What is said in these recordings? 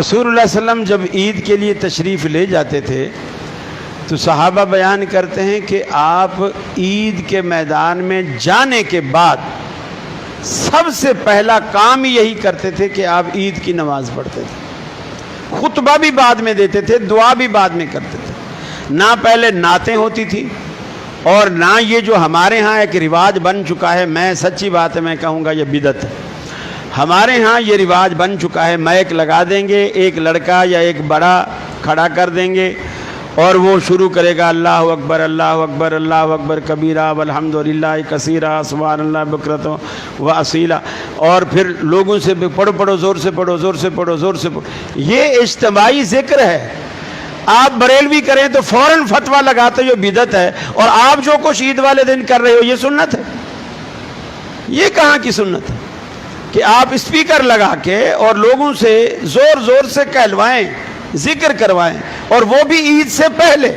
رسول اللہ صلی اللہ علیہ وسلم جب عید کے لیے تشریف لے جاتے تھے تو صحابہ بیان کرتے ہیں کہ آپ عید کے میدان میں جانے کے بعد سب سے پہلا کام یہی کرتے تھے کہ آپ عید کی نماز پڑھتے تھے، خطبہ بھی بعد میں دیتے تھے، دعا بھی بعد میں کرتے تھے۔ نہ پہلے نعتیں ہوتی تھی اور نہ یہ جو ہمارے ہاں ایک رواج بن چکا ہے، میں سچی بات ہے میں کہوں گا یہ بدعت ہے۔ ہمارے ہاں یہ رواج بن چکا ہے، مائک لگا دیں گے، ایک لڑکا یا ایک بڑا کھڑا کر دیں گے اور وہ شروع کرے گا اللہ اکبر اللہ اکبر اللہ اکبر کبیرہ والحمدللہ کثیرہ سبحان اللہ بکرۃ و اصیلا، اور پھر لوگوں سے پڑھو زور سے پڑھو زور سے پڑھو زور سے پڑھو۔ یہ اجتماعی ذکر ہے۔ آپ بریلوی کریں تو فوراً فتویٰ لگاتے ہو بدعت ہے، اور آپ جو کچھ عید والے دن کر رہے ہو یہ سنت ہے۔ یہ کہاں کی سنت ہے کہ آپ اسپیکر لگا کے اور لوگوں سے زور زور سے کہلوائیں، ذکر کروائیں، اور وہ بھی عید سے پہلے؟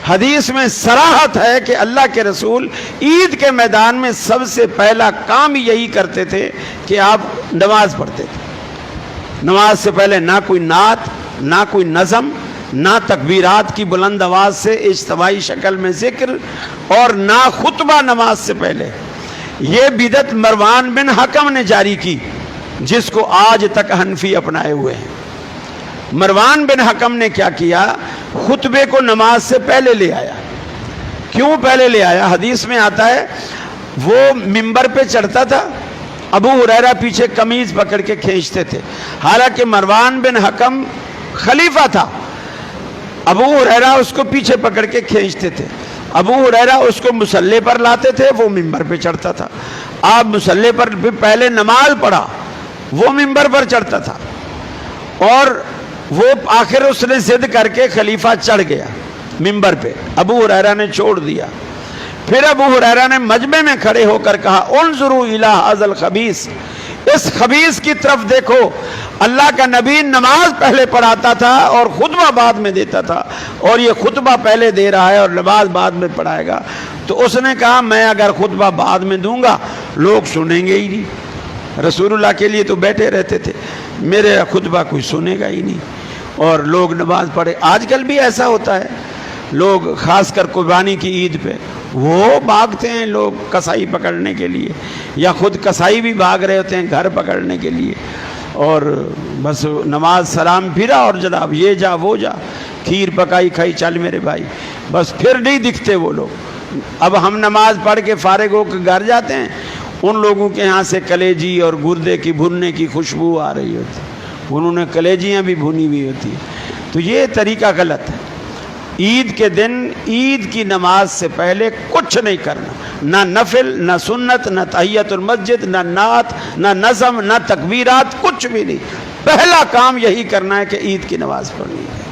حدیث میں صراحت ہے کہ اللہ کے رسول عید کے میدان میں سب سے پہلا کام یہی کرتے تھے کہ آپ نماز پڑھتے تھے۔ نماز سے پہلے نہ کوئی نعت، نہ کوئی نظم، نہ تکبیرات کی بلند آواز سے اجتماعی شکل میں ذکر، اور نہ خطبہ نماز سے پہلے۔ یہ بدعت مروان بن حکم نے جاری کی، جس کو آج تک حنفی اپنائے ہوئے ہیں۔ مروان بن حکم نے کیا کیا؟ خطبے کو نماز سے پہلے لے آیا۔ کیوں پہلے لے آیا؟ حدیث میں آتا ہے وہ ممبر پہ چڑھتا تھا، ابو ہریرہ پیچھے قمیض پکڑ کے کھینچتے تھے، حالانکہ مروان بن حکم خلیفہ تھا۔ ابو ہریرہ اس کو پیچھے پکڑ کے کھینچتے تھے، ابو ہریرہ اس کو مصلی پر لاتے تھے، وہ ممبر پہ چڑھتا تھا۔ آپ مصلی پر پہلے نماز پڑھا، وہ ممبر پر چڑھتا تھا، اور وہ آخر اس نے ضد کر کے خلیفہ چڑھ گیا ممبر پہ، ابو ہریرہ نے چھوڑ دیا۔ پھر ابو ہریرہ نے مجمع میں کھڑے ہو کر کہا انظروا الی ھذا الخبیث، اس خبیث کی طرف دیکھو، اللہ کا نبی نماز پہلے پڑھاتا تھا اور خطبہ بعد میں دیتا تھا، اور یہ خطبہ پہلے دے رہا ہے اور نماز بعد میں پڑھائے گا۔ تو اس نے کہا میں اگر خطبہ بعد میں دوں گا لوگ سنیں گے ہی نہیں، رسول اللہ کے لیے تو بیٹھے رہتے تھے، میرے خطبہ کوئی سنے گا ہی نہیں، اور لوگ نماز پڑھے۔ آج کل بھی ایسا ہوتا ہے، لوگ خاص کر قربانی کی عید پہ وہ بھاگتے ہیں لوگ کسائی پکڑنے کے لیے، یا خود کسائی بھی بھاگ رہے ہوتے ہیں گھر پکڑنے کے لیے، اور بس نماز سلام پھرا اور جناب یہ جا وہ جا، کھیر پکائی کھائی چل میرے بھائی، بس پھر نہیں دکھتے وہ لوگ۔ اب ہم نماز پڑھ کے فارغ ہو کے گھر جاتے ہیں، ان لوگوں کے ہاں سے کلیجی اور گردے کی بھننے کی خوشبو آ رہی ہوتی، انہوں نے کلیجیاں بھی بھنی ہوئی ہوتی ہیں۔ تو یہ طریقہ غلط ہے۔ عید کے دن عید کی نماز سے پہلے کچھ نہیں کرنا، نہ نفل، نہ سنت، نہ تحیت المسجد، نہ نعت، نہ نظم، نہ تکبیرات، کچھ بھی نہیں۔ پہلا کام یہی کرنا ہے کہ عید کی نماز پڑھنی ہے۔